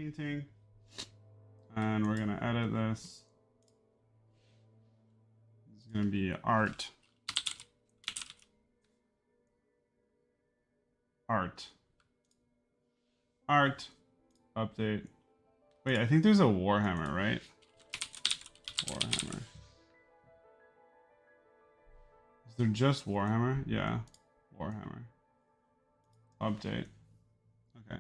painting. And we're gonna edit this. It's gonna be art. Art. Art. Update. Wait, I think there's a Warhammer, right? Warhammer. Is there just Warhammer? Yeah. Warhammer. Update. Okay.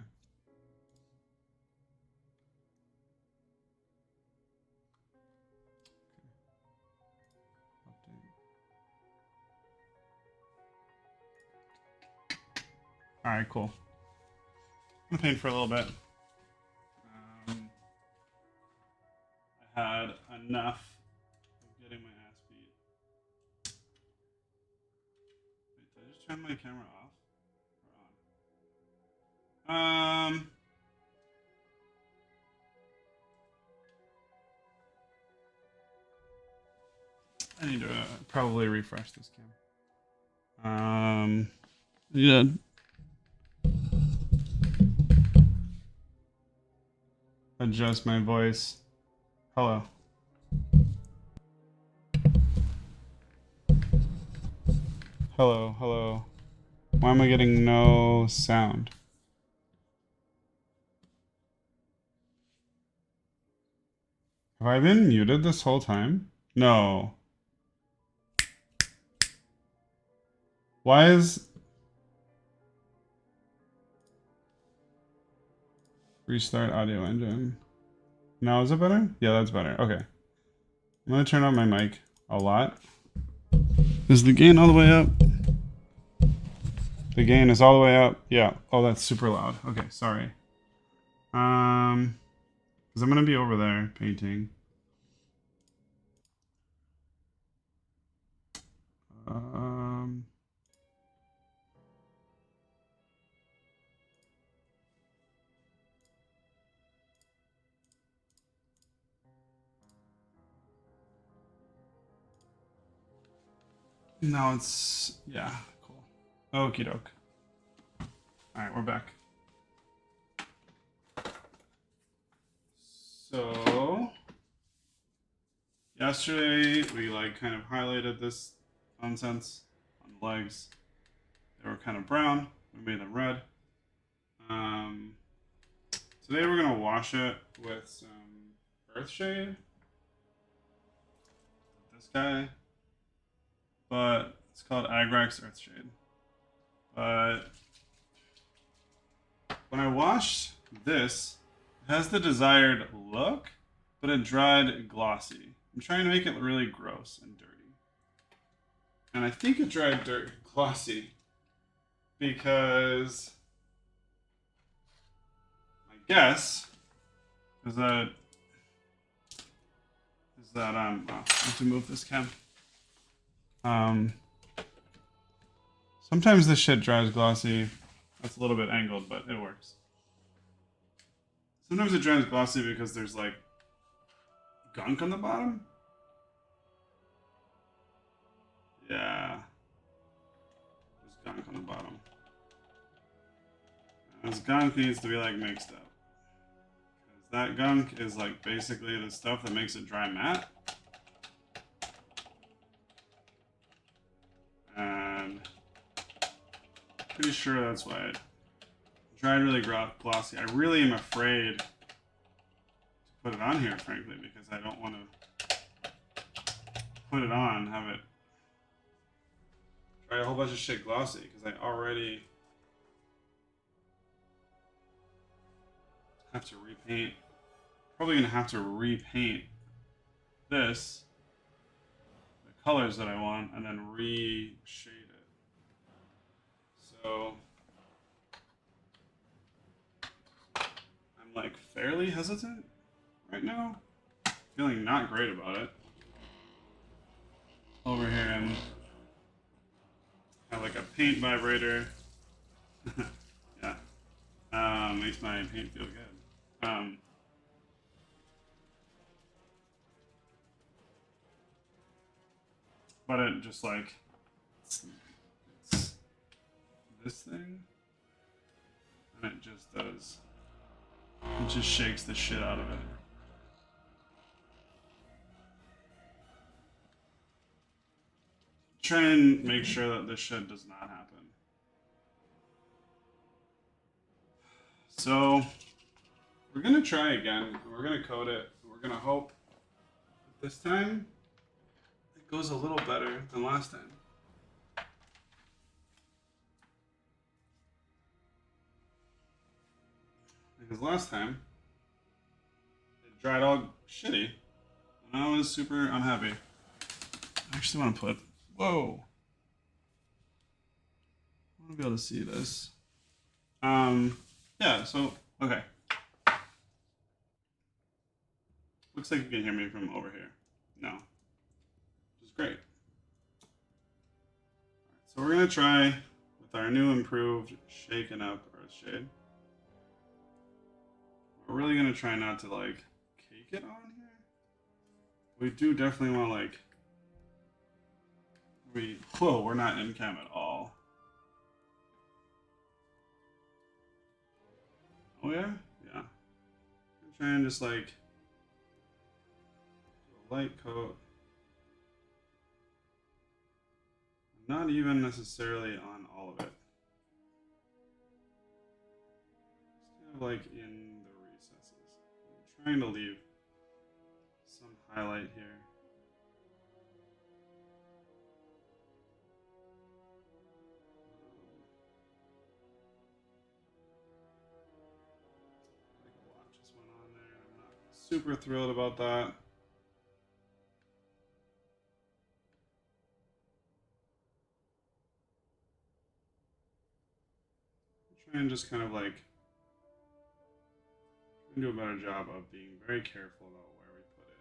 Alright, cool. I'm gonna paint for a little bit. I had enough of getting my ass beat. Wait, did I just turn my camera off? Or on? I need to probably refresh this cam. Yeah. Adjust my voice. Hello. Hello, hello. Why am I getting no sound? Have I been muted this whole time? No. Why is... Restart audio engine. Now is it better? Yeah, that's better. Okay. I'm gonna turn on my mic a lot. Is the gain all the way up? The gain is all the way up. Yeah. Oh, that's super loud. Okay, sorry. Because I'm gonna be over there painting. No, it's... Yeah, cool. Okie doke. Alright, we're back. So... Yesterday, we like kind of highlighted this nonsense on the legs. They were kind of brown. We made them red. Today we're gonna wash it with some Earthshade. This guy. But it's called Agrax Earthshade. But when I washed this, it has the desired look, but it dried glossy. I'm trying to make it really gross and dirty. And I think it dried glossy because my guess is that I have to move this cam. Sometimes this shit dries glossy. That's a little bit angled, but it works. Sometimes it dries glossy because there's like gunk on the bottom. Yeah. There's gunk on the bottom. And this gunk needs to be like mixed up. Because that gunk is like basically the stuff that makes it dry matte. And pretty sure that's why it dried really glossy. I really am afraid to put it on here, frankly, because I don't want to put it on, have it dry a whole bunch of shit glossy, because I already have to repaint. Probably gonna have to repaint this, the colors that I want, and then reshade it. So I'm like fairly hesitant right now. Feeling not great about it. Over here and have like a paint vibrator. Yeah. Makes my paint feel good. But it just like it's this thing, and it just does It just shakes the shit out of it. Try and make sure that this shit does not happen. So we're gonna try again. We're gonna code it. We're gonna hope that this time it goes a little better than last time. Because last time it dried all shitty, and I was super unhappy. I actually want to put. Whoa! I want to be able to see this. Yeah. So okay. Looks like you can hear me from over here. No, which is great. So we're gonna try with our new improved shaken up Earthshade. We're really gonna try not to like cake it on here. We do definitely want to like. We're not in cam at all. Oh yeah? Yeah. I'm try and just like do a light coat. Not even necessarily on all of it. Just kind of like in the recesses. I'm trying to leave some highlight here. Like a lot just went on there. I'm not super thrilled about that. Try and just kind of like do a better job of being very careful about where we put it.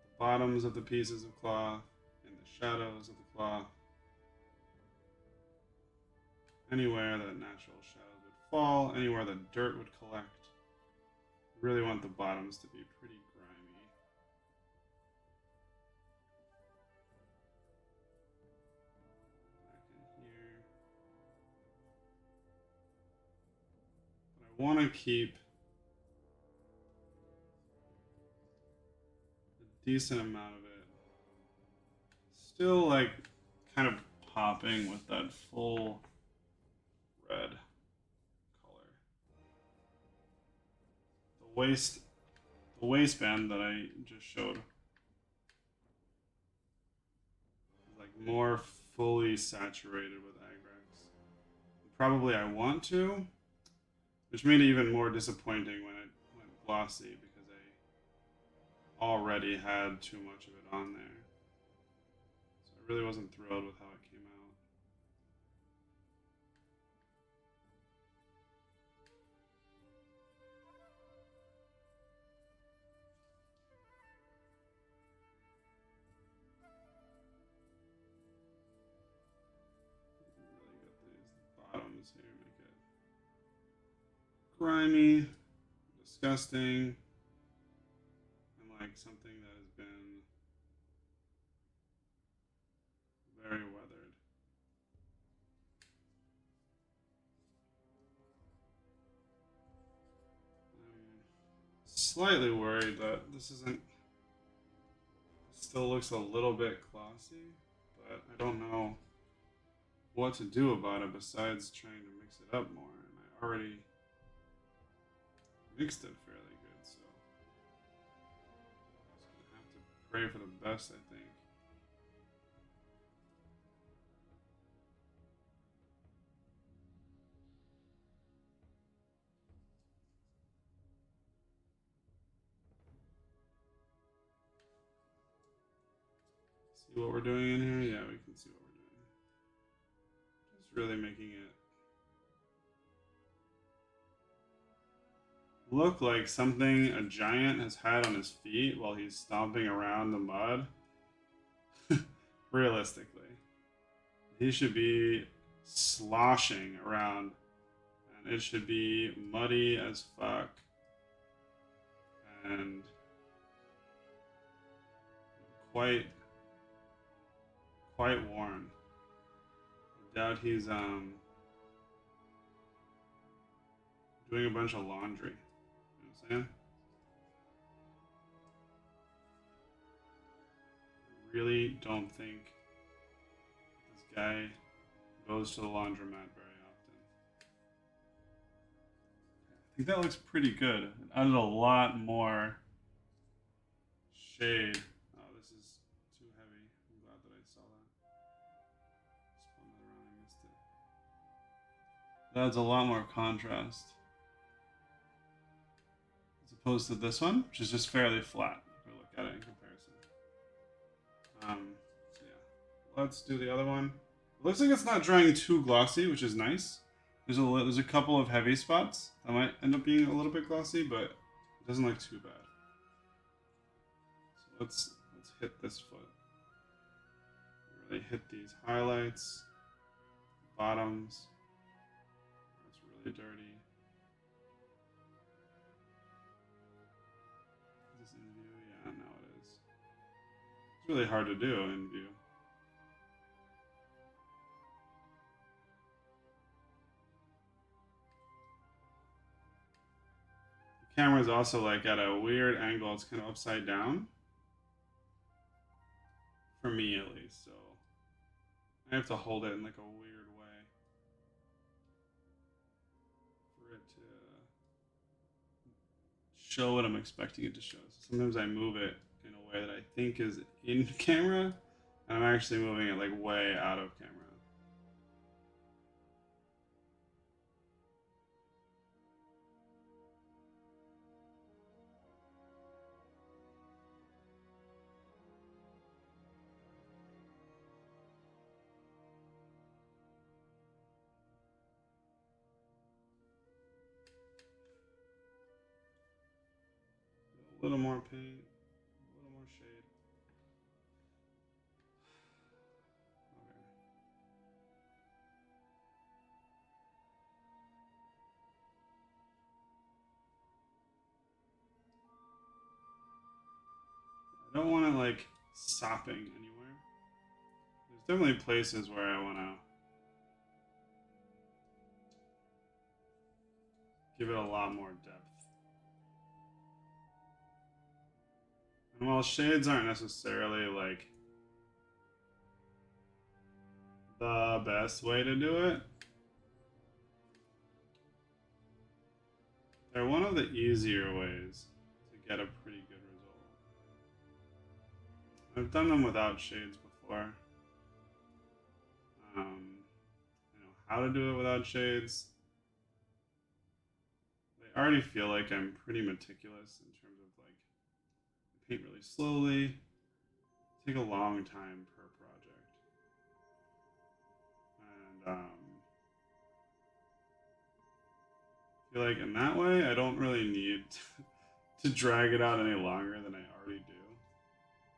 The bottoms of the pieces of cloth, in the shadows of the cloth, anywhere that natural shadows would fall, anywhere that dirt would collect. We really want the bottoms to be pretty grimy. Back in here. But I want to keep a decent amount of it still like kind of popping with that full red color. The waistband that I just showed is like more fully saturated with Agrax. Probably I want to, which made it even more disappointing when it went glossy because I already had too much of it on there. So I really wasn't thrilled with how it came out. Really got these bottoms here, make it grimy, disgusting, and like something that has been very weathered. I'm slightly worried that this isn't. Still looks a little bit glossy, but I don't know what to do about it besides trying to mix it up more. And I already mixed it fairly good, so I'm just gonna have to pray for the best, I think. See what we're doing in here? Yeah, we can see what we're doing. Just really making it look like something a giant has had on his feet while he's stomping around the mud. Realistically, he should be sloshing around, and it should be muddy as fuck. And quite worn. I doubt he's doing a bunch of laundry. You know what I'm saying? I really don't think this guy goes to the laundromat very often. I think that looks pretty good. It added a lot more shade. Oh, this is too heavy. I'm glad that I saw that. Spun that around, I missed it. That adds a lot more contrast. As opposed to this one, which is just fairly flat if we look at it in comparison. So yeah. Let's do the other one. It looks like it's not drying too glossy, which is nice. There's a couple of heavy spots that might end up being a little bit glossy, but it doesn't look too bad. So let's hit this foot. Really hit these highlights, bottoms. It's really dirty. Is this in view? Yeah, now it is. It's really hard to do in view. The camera is also like at a weird angle. It's kind of upside down. For me at least, so I have to hold it in like a weird way for it to show what I'm expecting it to show. So sometimes I move it in a way that I think is in camera, and I'm actually moving it like way out of camera. A little more paint, a little more shade. Okay. I don't want it like sopping anywhere. There's definitely places where I want to give it a lot more depth. And while shades aren't necessarily like the best way to do it, they're one of the easier ways to get a pretty good result. I've done them without shades before. I know how to do it without shades. I already feel like I'm pretty meticulous in terms of like I paint really slowly. Take a long time per project, and I feel like in that way I don't really need to drag it out any longer than I already do,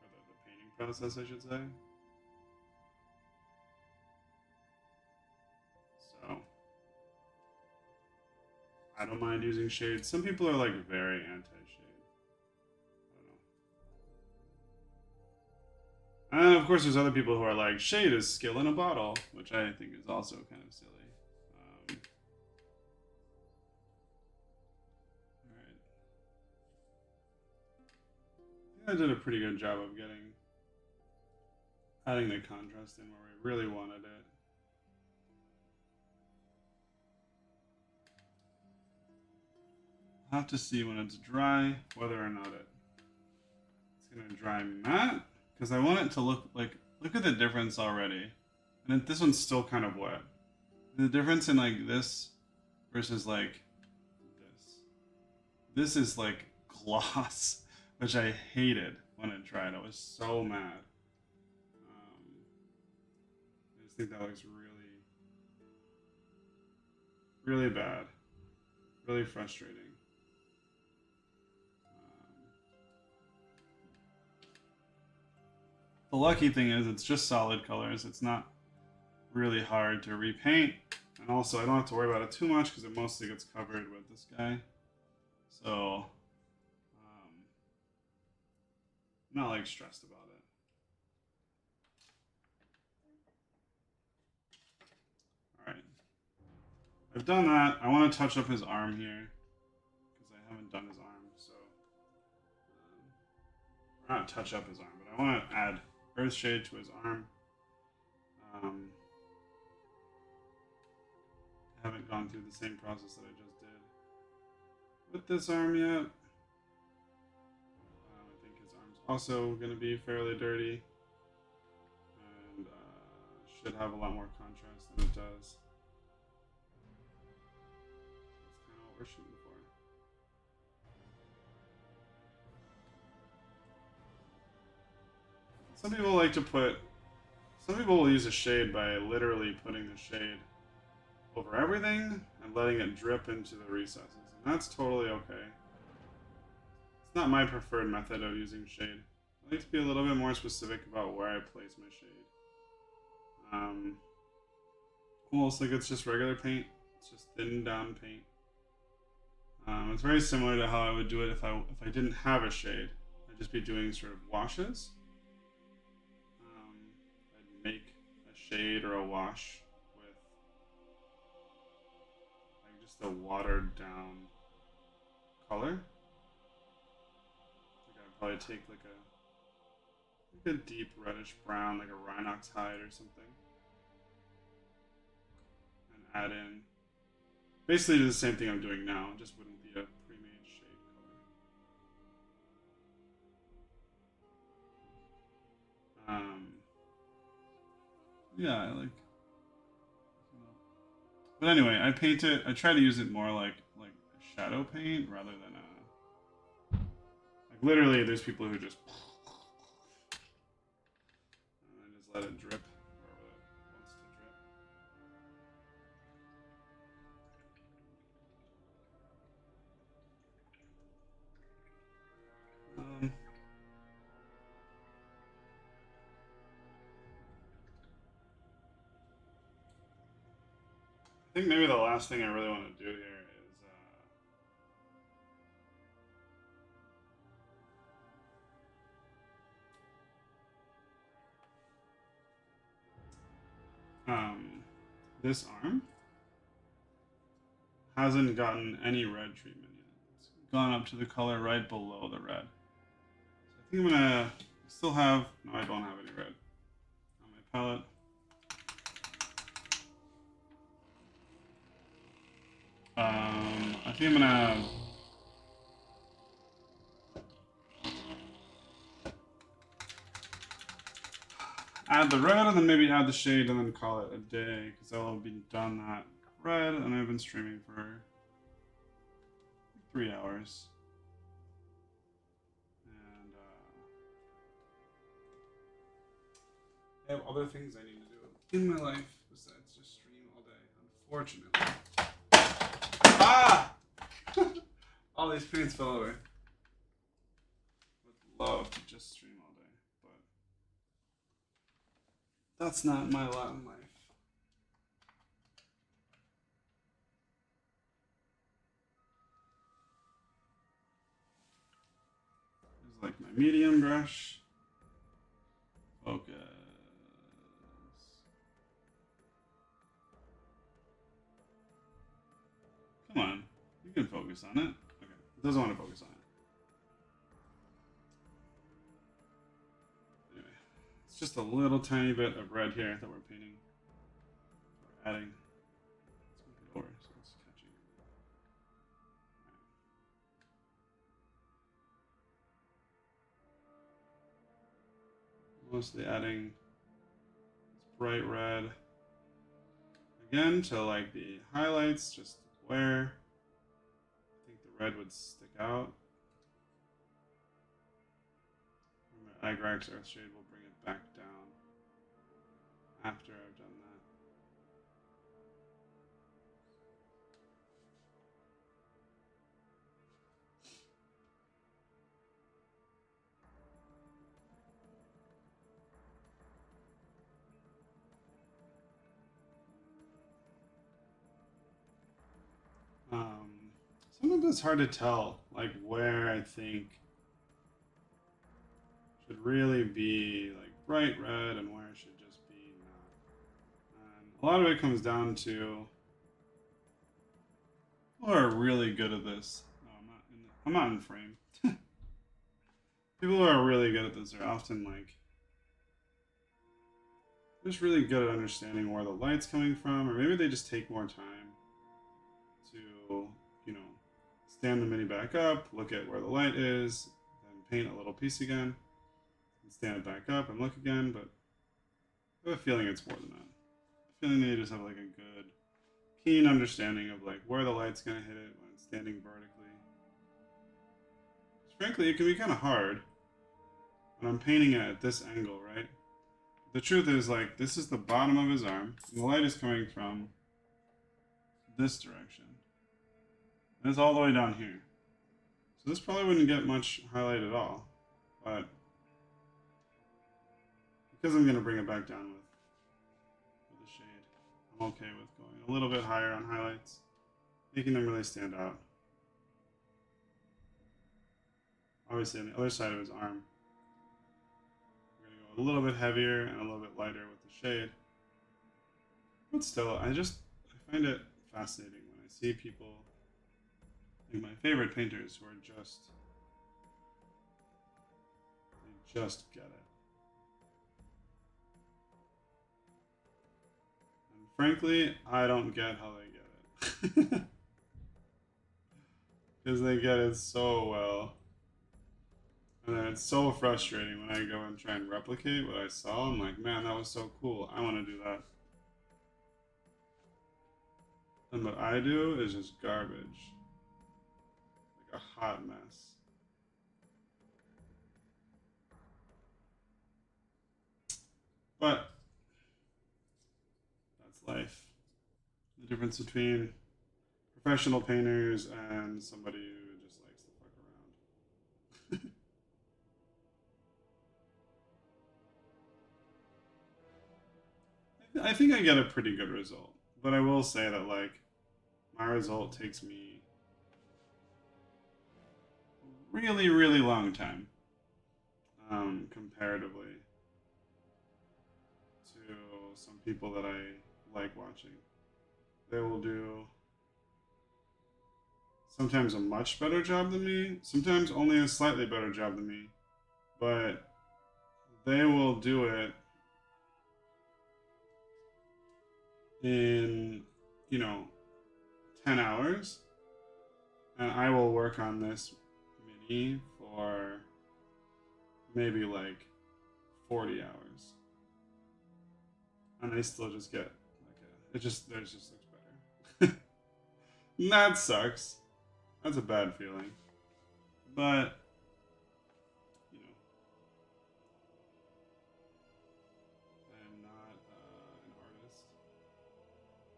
or the painting process, I should say. So I don't mind using shades. Some people are like very anti-shade. I don't know. And of course, there's other people who are like, shade is skill in a bottle, which I think is also kind of silly. All right. I think I did a pretty good job of adding the contrast in where we really wanted it. I'll have to see when it's dry whether or not it's gonna dry matte, because I want it to look at the difference already, and this one's still kind of wet. The difference in like this versus like this. This is like gloss, which I hated when it dried. I was so mad. I just think that looks really, really bad, really frustrating. The lucky thing is it's just solid colors. It's not really hard to repaint. And also I don't have to worry about it too much because it mostly gets covered with this guy. So I'm not like stressed about it. Alright. I've done that. I want to touch up his arm here because I haven't done his arm. So, not touch up his arm, but I want to add Earthshade to his arm. I haven't gone through the same process that I just did with this arm yet. I think his arm's also going to be fairly dirty and should have a lot more contrast than it does. That's kind of what we're shooting for. Some people like to put... Some people will use a shade by literally putting the shade over everything and letting it drip into the recesses. And that's totally okay. It's not my preferred method of using shade. I like to be a little bit more specific about where I place my shade. Almost like it's just regular paint. It's just thin down paint. It's very similar to how I would do it if I didn't have a shade. I'd just be doing sort of washes. I'd make a shade or a wash with like just a watered down color. Like I'd probably take like a deep reddish brown, like a Rhinox hide or something, and add in basically do the same thing I'm doing now, just wouldn't be a pre-made shade color. Yeah, I like. But anyway, I paint it. I try to use it more like a shadow paint rather than a. Like literally, there's people who just. And just let it drip wherever it wants to drip. I think maybe the last thing I really want to do here is this arm hasn't gotten any red treatment yet. It's gone up to the color right below the red. So I think I'm gonna still have. No, I don't have any red on my palette. I think I'm gonna add the red and then maybe add the shade and then call it a day because I'll have been done that red and I've been streaming for 3 hours. And I have other things I need to do in my life besides just stream all day, unfortunately. Ah! All these paints fell away. Would love to just stream all day, but that's not my lot in life. This is like my medium brush. Focus. Come on, you can focus on it. Okay, it doesn't want to focus on it. Anyway, it's just a little tiny bit of red here that we're painting. We're adding. Let's move it over so it's catching. Right. Mostly adding this bright red again to like the highlights, just where I think the red would stick out. And my Agrax Earthshade will bring it back down after I've done that. Sometimes it's hard to tell, like where I think should really be like bright red and where it should just be not. And a lot of it comes down to People are really good at this. No, I'm not in frame. People who are really good at this are often like just really good at understanding where the light's coming from, or maybe they just take more time to, you know, stand the mini back up, look at where the light is, then paint a little piece again, and stand it back up and look again. But I have a feeling it's more than that. I feeling they just have like a good, keen understanding of like where the light's gonna hit it when it's standing vertically. Frankly, it can be kind of hard when I'm painting it at this angle, right? The truth is, like, this is the bottom of his arm, and the light is coming from this direction. And it's all the way down here. So this probably wouldn't get much highlight at all. But because I'm going to bring it back down with a shade, I'm okay with going a little bit higher on highlights, making them really stand out. Obviously, on the other side of his arm, we're going to go a little bit heavier and a little bit lighter with the shade. But still, I find it fascinating when I see people, like my favorite painters, who are they just get it. And frankly, I don't get how they get it. Because they get it so well. And then it's so frustrating when I go and try and replicate what I saw. I'm like, man, that was so cool. I want to do that. And what I do is just garbage. Like a hot mess. But that's life. The difference between professional painters and somebody who just likes to fuck around. I think I get a pretty good result. But I will say that, like, my result takes me a really, really long time, comparatively to some people that I like watching. They will do sometimes a much better job than me, sometimes only a slightly better job than me, but they will do it in, you know, 10 hours, and I will work on this mini for maybe like 40 hours. And I still just get like it just looks better. And that sucks. That's a bad feeling. But, you know, I'm not an artist.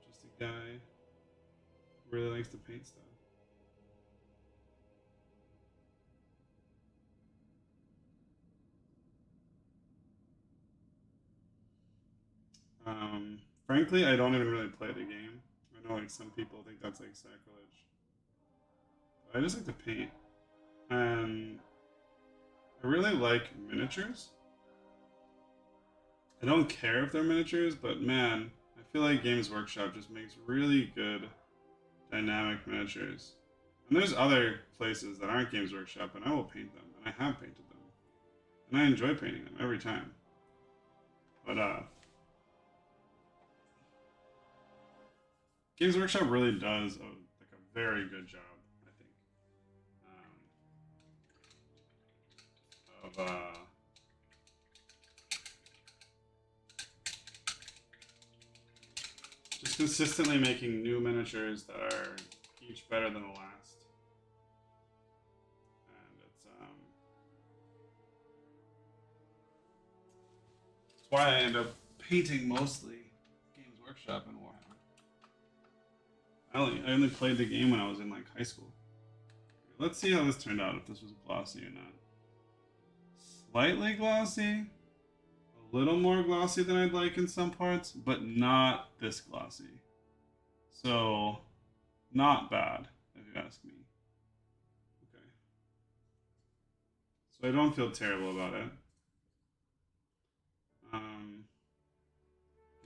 Just a guy who really likes to paint stuff. Frankly, I don't even really play the game. I know like some people think that's like sacrilege. But I just like to paint. And I really like miniatures. I don't care if they're miniatures, but man, I feel like Games Workshop just makes really good dynamic miniatures. And there's other places that aren't Games Workshop, and I will paint them, and I have painted them, and I enjoy painting them every time. But Games Workshop really does like a very good job, I think, of just consistently making new miniatures that are each better than the last. And it's why I end up painting mostly Games Workshop and Warhammer. I only played the game when I was in like high school. Let's see how this turned out, if this was glossy or not. Slightly glossy, a little more glossy than I'd like in some parts, but not this glossy. So, not bad, if you ask me. Okay. So I don't feel terrible about it. In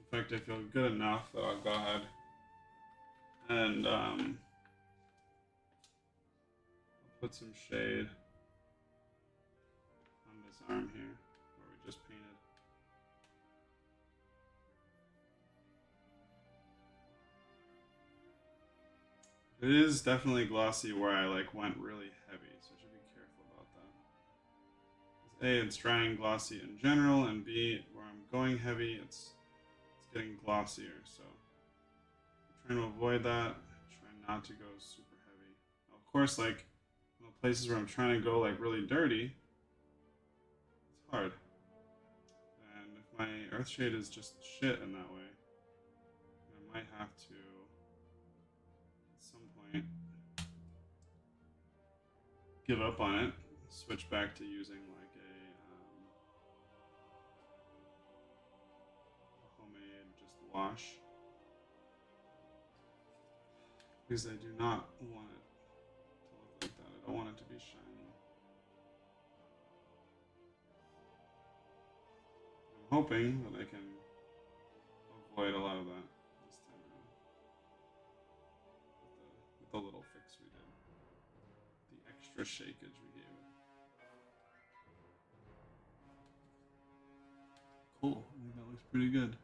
fact, I feel good enough that I'll go ahead and put some shade on this arm here where we just painted. It is definitely glossy where I like went really heavy, so I should be careful about that. A, it's dry and glossy in general, and B, where I'm going heavy, it's getting glossier. So I'm trying to avoid that. Try not to go super heavy. Now, of course, like in the places where I'm trying to go like really dirty, it's hard. And if my earth shade is just shit in that way, I might have to at some point give up on it, switch back to using like a homemade just wash, because I do not want it to look like that. I don't want it to be shiny. I'm hoping that I can avoid a lot of that this time around with the little fix we did. The extra shakeage we gave it. Cool. I think that looks pretty good.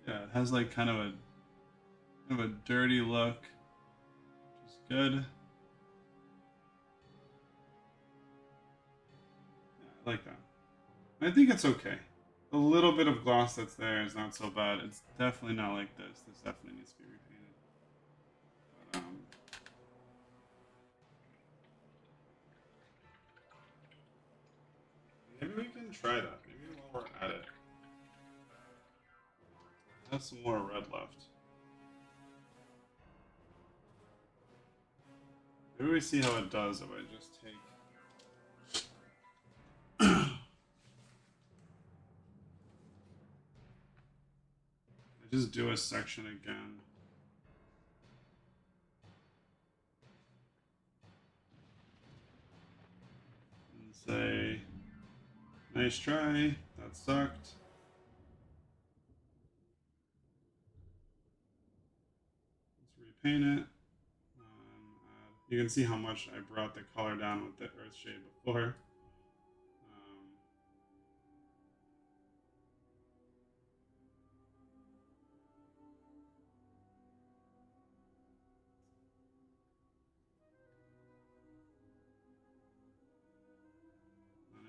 Yeah, it has like kind of a dirty look, which is good. Yeah, I like that. I think it's okay. The little bit of gloss that's there is not so bad. It's definitely not like this. This definitely needs to be repainted. But, maybe we can try that. Maybe while we're at it. I have some more red left. Maybe we see how it does if I just take... I just do a section again. And say, nice try, that sucked. Let's repaint it. You can see how much I brought the color down with the earth shade before.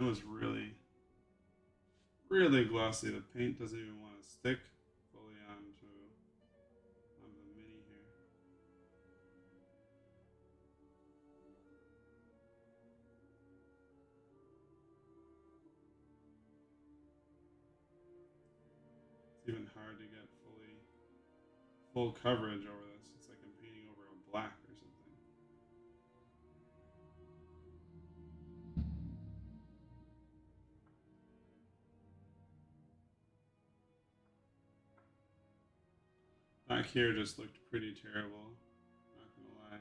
It was really, really glossy. The paint doesn't even want to stick fully onto the mini here. It's even hard to get full coverage over this. It's like I'm painting over a black or something. Back here just looked pretty terrible, not gonna lie.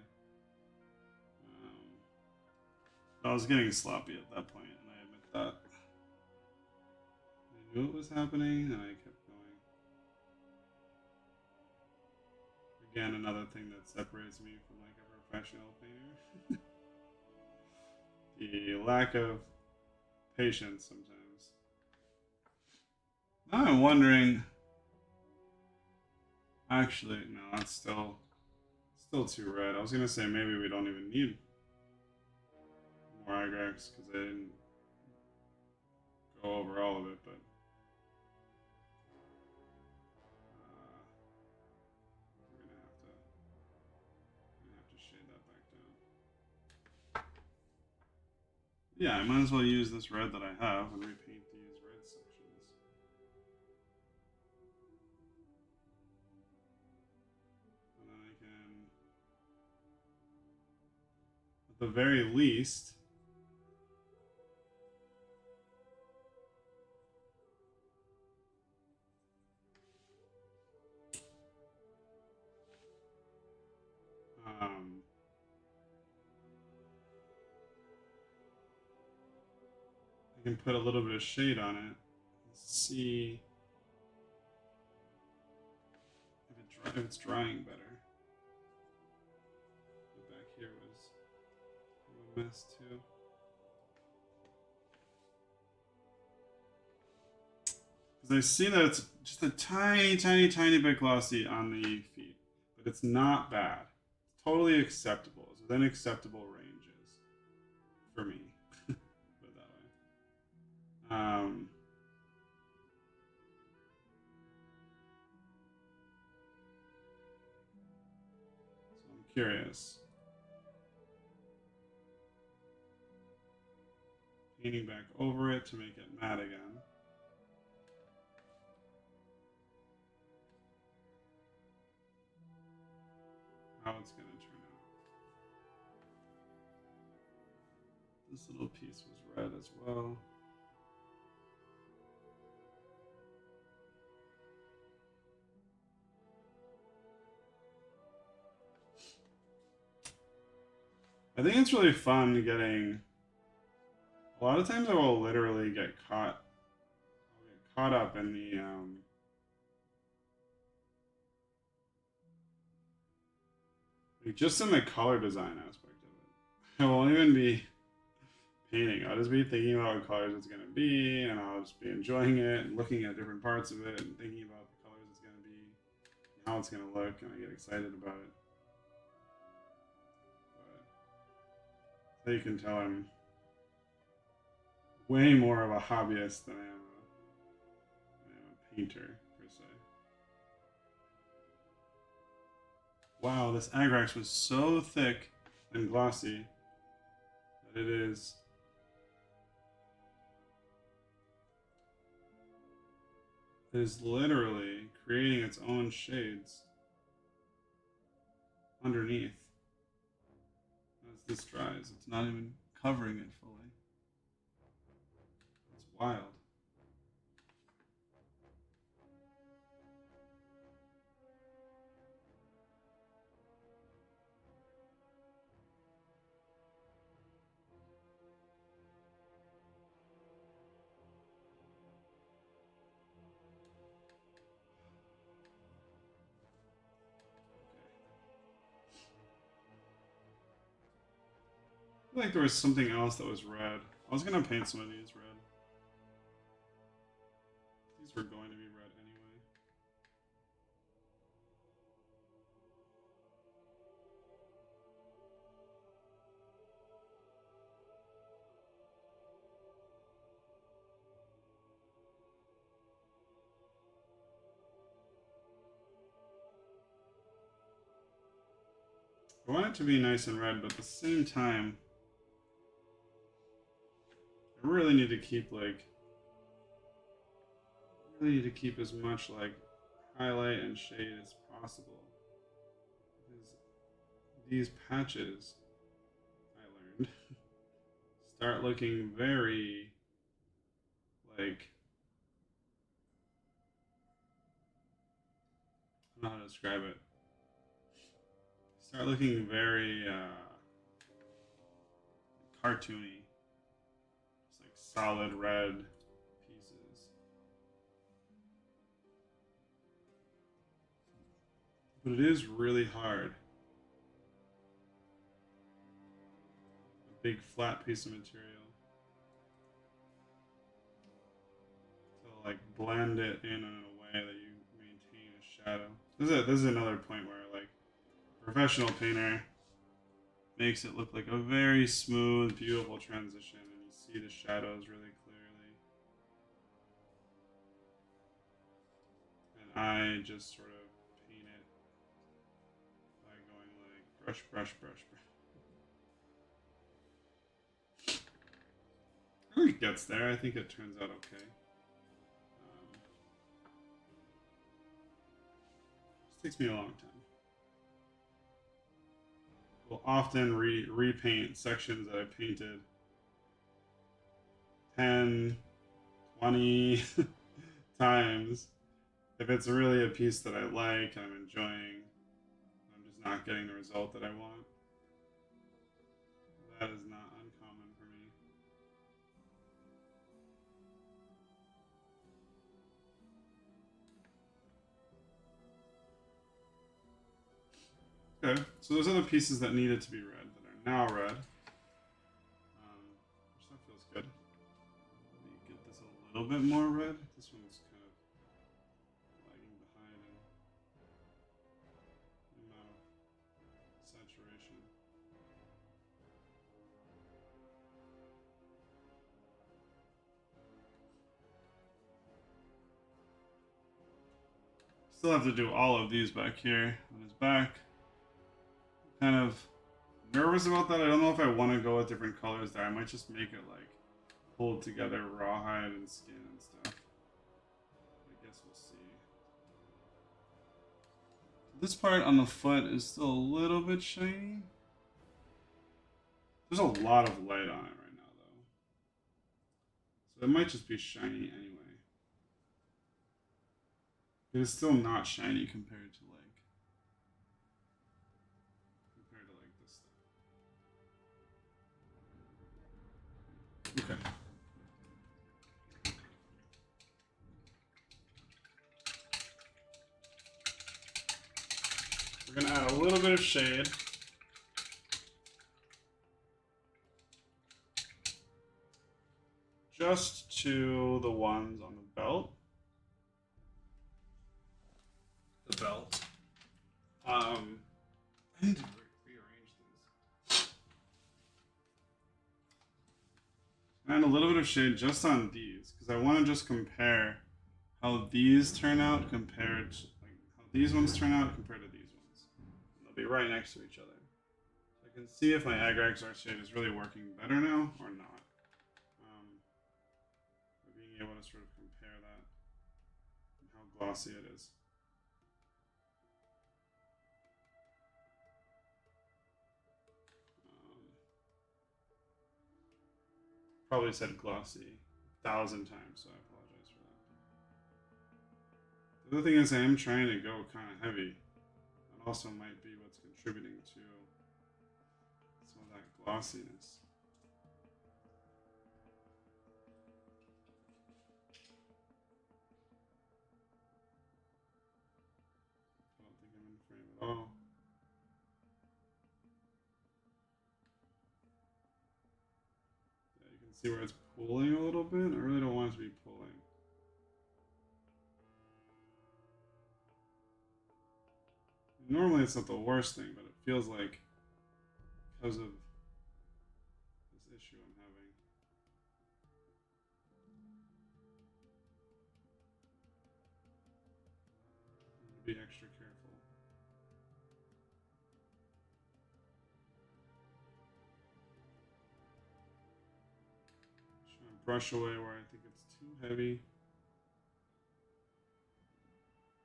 I was getting sloppy at that point, and I admit that. I knew it was happening, and I kept going. Again, another thing that separates me from like a professional painter. The lack of patience sometimes. Now I'm wondering. Actually, no, that's still too red. I was gonna say maybe we don't even need more agrax because I didn't go over all of it, but we're gonna have to shade that back down. Yeah, I might as well use this red that I have and repaint these red sections. And then I can, at the very least, I can put a little bit of shade on it. Let's see. if it's drying better. The back here was a mess too. Because I see that it's just a tiny, tiny, tiny bit glossy on the feet, but it's not bad. It's totally acceptable. It's within acceptable ranges for me. Put it that way. So I'm curious. Painting back over it to make it matte again. How it's going to turn out. This little piece was red as well. I think it's really fun getting. A lot of times I will literally get caught. I'll get caught up in the like just in the color design aspect of it. I won't even be painting. I'll just be thinking about what colors it's gonna be, and I'll just be enjoying it and looking at different parts of it and thinking about the colors it's gonna be, and how it's gonna look, and I get excited about it. But so you can tell I'm way more of a hobbyist than I am a painter per se. Wow, this Agrax was so thick and glossy that it is literally creating its own shades underneath. As this dries, it's not even covering it fully. It's wild. I feel like there was something else that was red. I was gonna paint some of these red. These were going to be red anyway. I want it to be nice and red, but at the same time, I really need to keep as much like highlight and shade as possible, because these patches, I learned, start looking very like, I don't know how to describe it. Start looking very cartoony, just like solid red pieces. But it is really hard. A big flat piece of material to like blend it in a way that you maintain a shadow. This is another point where like a professional painter makes it look like a very smooth, beautiful transition, and you see the shadows really clearly. And I just sort of paint it by going like brush, brush, brush, brush. I think it gets there. I think it turns out okay. It takes me a long time. Will often repaint sections that I painted 10, 20 times. If it's really a piece that I like and I'm enjoying, I'm just not getting the result that I want. That is not uncommon for me. Okay, so there's other pieces that needed to be red that are now red. Which that feels good. Let me get this a little bit more red. This one's kind of lagging behind in the amount of saturation. Still have to do all of these back here on his back. Kind of nervous about that. I don't know if I want to go with different colors there. I might just make it like pulled together rawhide and skin and stuff. I guess we'll see. This part on the foot is still a little bit shiny. There's a lot of light on it right now though. So it might just be shiny anyway. It is still not shiny compared to this stuff. Okay. We're gonna add a little bit of shade. Just to the ones on the belt. The belt. I need to rearrange these. And a little bit of shade just on these, because I want to just compare how these turn out compared to like how these ones turn out compared to these ones. And they'll be right next to each other. So I can see if my Agrax shade is really working better now or not. Being able to sort of compare that and how glossy it is. Probably said glossy 1,000 times, so I apologize for that. The other thing is I am trying to go kind of heavy. That also might be what's contributing to some of that glossiness. I don't think I'm in frame at all. Yeah, you can see where it's pulling a little bit. I really don't want it to be pulling. Normally it's not the worst thing, but it feels like because of this issue I'm having. I need to be extra careful. Trying to brush away where I think it's too heavy.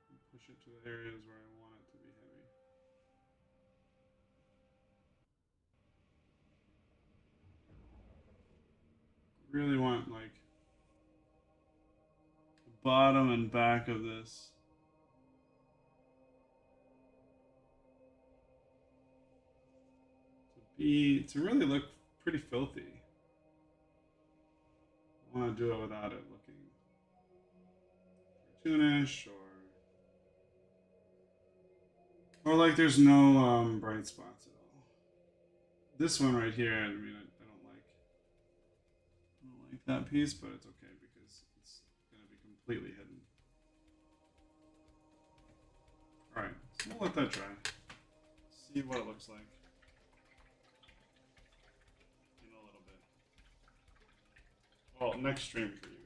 And push it to the areas where I want it to be heavy. Really want like the bottom and back of this to really look pretty filthy. I want to do it without it looking cartoonish or like there's no bright spots at all. This one right here, I mean, I don't like that piece, but it's okay because it's going to be completely hidden. All right, so we'll let that dry. See what it looks like in a little bit. Well, next stream for you guys.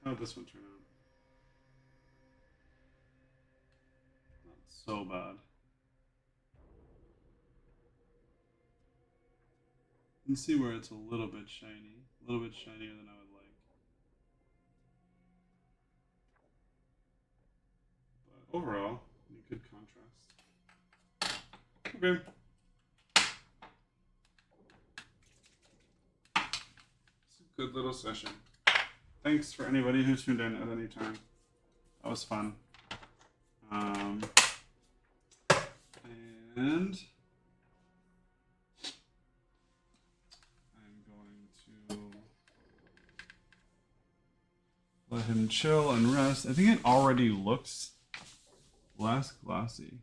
How did this one turn out? Not so bad. You can see where it's a little bit shiny, a little bit shinier than I would like. But overall, good contrast. Okay. It's a good little session. Thanks for anybody who tuned in at any time. That was fun. And I'm going to Let him chill and rest. I think it already looks less glossy.